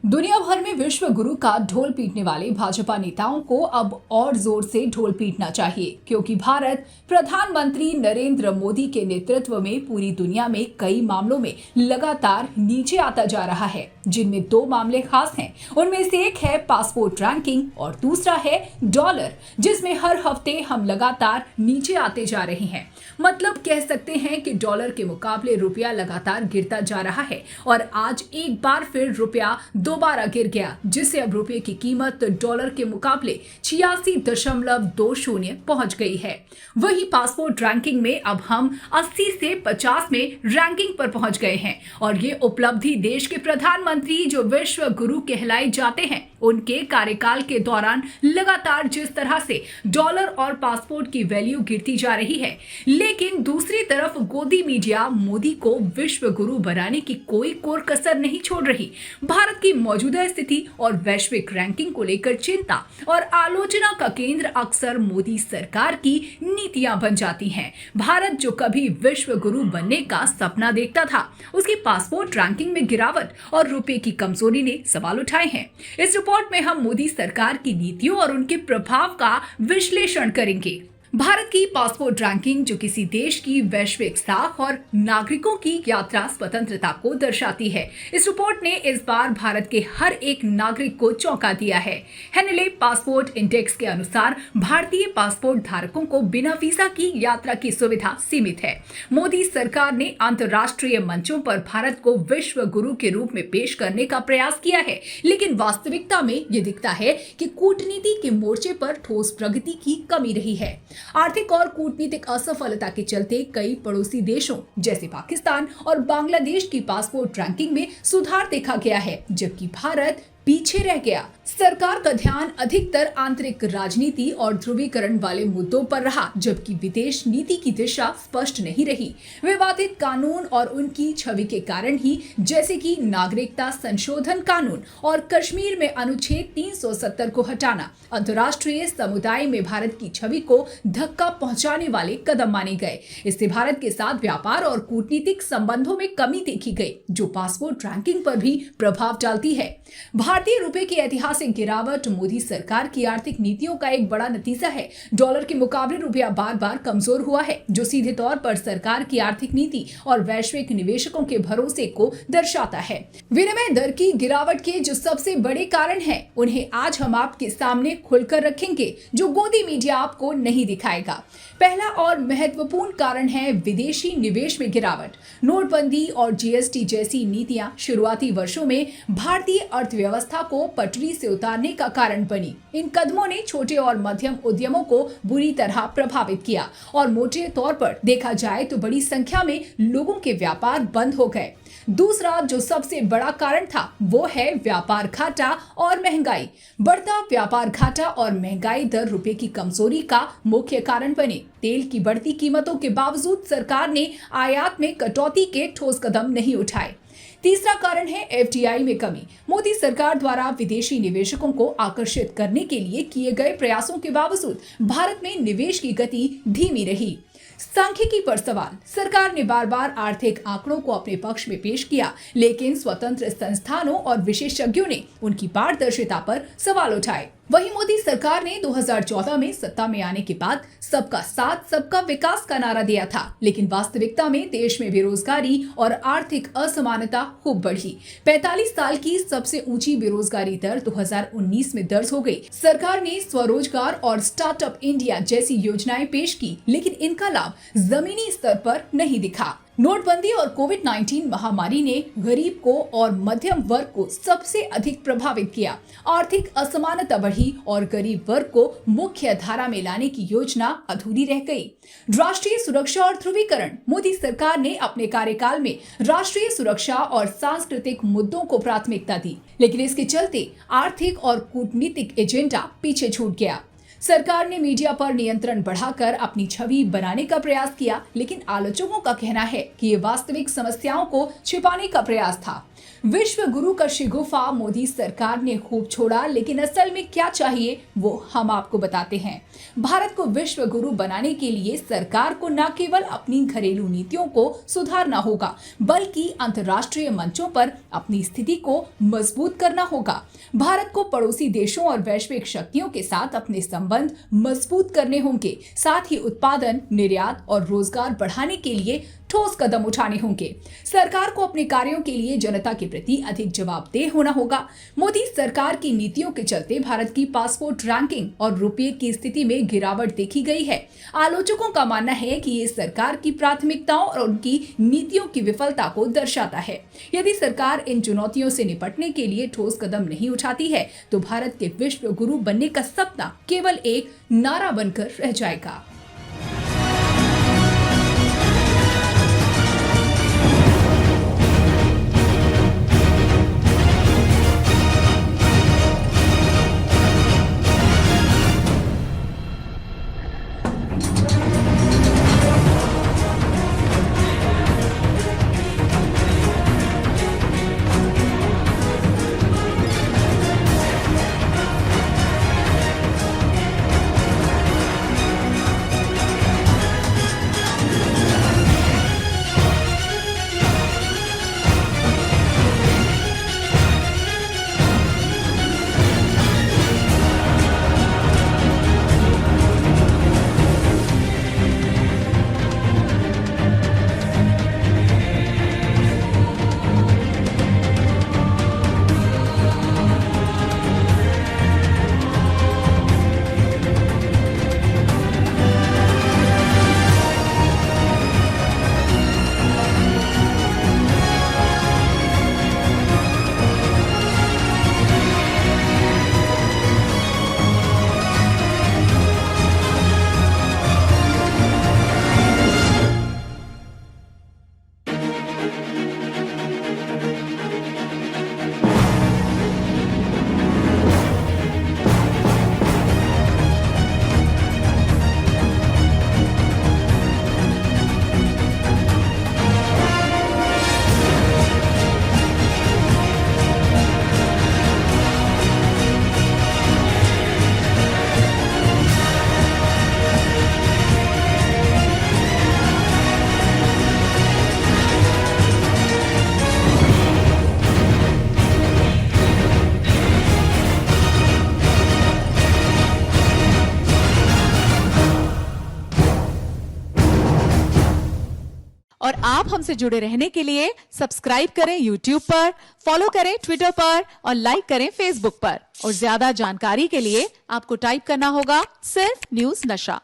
दुनिया भर में विश्व गुरु का ढोल पीटने वाले भाजपा नेताओं को अब और जोर से ढोल पीटना चाहिए, क्योंकि भारत प्रधानमंत्री नरेंद्र मोदी के नेतृत्व में पूरी दुनिया में कई मामलों में लगातार नीचे आता जा रहा है, जिनमें दो मामले खास हैं। उनमें से एक है पासपोर्ट रैंकिंग और दूसरा है डॉलर, जिसमें हर हफ्ते हम लगातार नीचे आते जा रहे हैं। मतलब कह सकते हैं कि डॉलर के मुकाबले रुपया लगातार गिरता जा रहा है और आज एक बार फिर रुपया दोबारा गिर गया, जिससे अब रुपये की कीमत डॉलर के मुकाबले 86.20 पहुंच गई है। वही पासपोर्ट रैंकिंग में अब हम 80 से 50 में रैंकिंग पर पहुंच गए हैं और ये उपलब्धि देश के प्रधानमंत्री जो विश्व गुरु कहलाए जाते हैं, उनके कार्यकाल के दौरान लगातार जिस तरह से डॉलर और पासपोर्ट की वैल्यू गिरती जा रही है, लेकिन दूसरी तरफ गोदी मीडिया मोदी को विश्व गुरु बनाने की कोई कोर कसर नहीं छोड़ रही। भारत की मौजूदा स्थिति और वैश्विक रैंकिंग को लेकर चिंता और आलोचना का केंद्र अक्सर मोदी सरकार की नीतियां बन जाती हैं। भारत जो कभी विश्व गुरु बनने का सपना देखता था, उसकी पासपोर्ट रैंकिंग में गिरावट और रुपए की कमजोरी ने सवाल उठाए हैं। इस रिपोर्ट में हम मोदी सरकार की नीतियों और उनके प्रभाव का विश्लेषण करेंगे। भारत की पासपोर्ट रैंकिंग जो किसी देश की वैश्विक साख और नागरिकों की यात्रा स्वतंत्रता को दर्शाती है। इस रिपोर्ट ने इस बार भारत के हर एक नागरिक को चौंका दिया है। हेनले पासपोर्ट इंडेक्स के अनुसार भारतीय पासपोर्ट धारकों को बिना वीजा की यात्रा की सुविधा सीमित है। मोदी सरकार ने अंतर्राष्ट्रीय मंचों पर भारत को विश्व गुरु के रूप में पेश करने का प्रयास किया है, लेकिन वास्तविकता में ये दिखता है कि कूटनीति के मोर्चे पर ठोस प्रगति की कमी रही है। आर्थिक और कूटनीतिक असफलता के चलते कई पड़ोसी देशों जैसे पाकिस्तान और बांग्लादेश की पासपोर्ट रैंकिंग में सुधार देखा गया है, जबकि भारत पीछे रह गया। सरकार का ध्यान अधिकतर आंतरिक राजनीति और ध्रुवीकरण वाले मुद्दों पर रहा, जबकि विदेश नीति की दिशा स्पष्ट नहीं रही। विवादित कानून और उनकी छवि के कारण ही, जैसे कि नागरिकता संशोधन कानून और कश्मीर में अनुच्छेद 370 को हटाना, अंतर्राष्ट्रीय समुदाय में भारत की छवि को धक्का पहुंचाने वाले कदम माने गए। इससे भारत के साथ व्यापार और कूटनीतिक संबंधों में कमी देखी गई, जो पासपोर्ट रैंकिंग पर भी प्रभाव डालती है। भारतीय रुपए की ऐतिहासिक गिरावट मोदी सरकार की आर्थिक नीतियों का एक बड़ा नतीजा है। डॉलर के मुकाबले रुपया बार बार कमजोर हुआ है, जो सीधे तौर पर सरकार की आर्थिक नीति और वैश्विक निवेशकों के भरोसे को दर्शाता है। विनिमय दर की गिरावट के जो सबसे बड़े कारण हैं, उन्हें आज हम आपके सामने खुलकर रखेंगे, जो गोदी मीडिया आपको नहीं दिखाएगा। पहला और महत्वपूर्ण कारण है विदेशी निवेश में गिरावट। नोटबंदी और जीएसटी जैसी नीतियां शुरुआती वर्षों में भारतीय अर्थव्यवस्था को पटरी से उतारने का कारण बनी। इन कदमों ने छोटे और मध्यम उद्यमों को बुरी तरह प्रभावित किया और मोटे तौर पर देखा जाए तो बड़ी संख्या में लोगों के व्यापार बंद हो गए। दूसरा जो सबसे बड़ा कारण था, वो है व्यापार घाटा और महंगाई। बढ़ता व्यापार घाटा और महंगाई दर रुपए की कमजोरी का मुख्य कारण बने। तेल की बढ़ती कीमतों के बावजूद सरकार ने आयात में कटौती के ठोस कदम नहीं उठाए। तीसरा कारण है एफडीआई में कमी। मोदी सरकार द्वारा विदेशी निवेशकों को आकर्षित करने के लिए किए गए प्रयासों के बावजूद भारत में निवेश की गति धीमी रही। सांख्यिकी पर सवाल। सरकार ने बार बार आर्थिक आंकड़ों को अपने पक्ष में पेश किया, लेकिन स्वतंत्र संस्थानों और विशेषज्ञों ने उनकी पारदर्शिता पर सवाल उठाए। वहीं मोदी सरकार ने 2014 में सत्ता में आने के बाद सबका साथ सबका विकास का नारा दिया था, लेकिन वास्तविकता में देश में बेरोजगारी और आर्थिक असमानता खूब बढ़ी। 45 साल की सबसे ऊंची बेरोजगारी दर 2019 में दर्ज हो गई। सरकार ने स्वरोजगार और स्टार्टअप इंडिया जैसी योजनाएं पेश की, लेकिन इनका लाभ जमीनी स्तर पर नहीं दिखा। नोटबंदी और कोविड-19 महामारी ने गरीब को और मध्यम वर्ग को सबसे अधिक प्रभावित किया। आर्थिक असमानता बढ़ी और गरीब वर्ग को मुख्य धारा में लाने की योजना अधूरी रह गई। राष्ट्रीय सुरक्षा और ध्रुवीकरण। मोदी सरकार ने अपने कार्यकाल में राष्ट्रीय सुरक्षा और सांस्कृतिक मुद्दों को प्राथमिकता दी, लेकिन इसके चलते आर्थिक और कूटनीतिक एजेंडा पीछे छूट गया। सरकार ने मीडिया पर नियंत्रण बढ़ाकर अपनी छवि बनाने का प्रयास किया, लेकिन आलोचकों का कहना है कि ये वास्तविक समस्याओं को छिपाने का प्रयास था। विश्व गुरु का शिगुफा मोदी सरकार ने खूब छोड़ा, लेकिन असल में क्या चाहिए वो हम आपको बताते हैं। भारत को विश्व गुरु बनाने के लिए सरकार को न केवल अपनी घरेलू नीतियों को सुधारना होगा, बल्कि अंतर्राष्ट्रीय मंचों पर अपनी स्थिति को मजबूत करना होगा। भारत को पड़ोसी देशों और वैश्विक शक्तियों के साथ अपने संबंध मजबूत करने होंगे। साथ ही उत्पादन, निर्यात और रोजगार बढ़ाने के लिए ठोस कदम उठाने होंगे। सरकार को अपने कार्यों के लिए जनता के प्रति अधिक जवाबदेह होना होगा। मोदी सरकार की नीतियों के चलते भारत की पासपोर्ट रैंकिंग और रुपये की स्थिति में गिरावट देखी गई है। आलोचकों का मानना है कि ये सरकार की प्राथमिकताओं और उनकी नीतियों की विफलता को दर्शाता है। यदि सरकार इन चुनौतियों से निपटने के लिए ठोस कदम नहीं उठाती है तो भारत के विश्व गुरु बनने का सपना केवल एक नारा बनकर रह जाएगा। और आप हमसे जुड़े रहने के लिए सब्सक्राइब करें YouTube पर, फॉलो करें Twitter पर और लाइक करें Facebook पर। और ज्यादा जानकारी के लिए आपको टाइप करना होगा सिर्फ न्यूज़ नशा।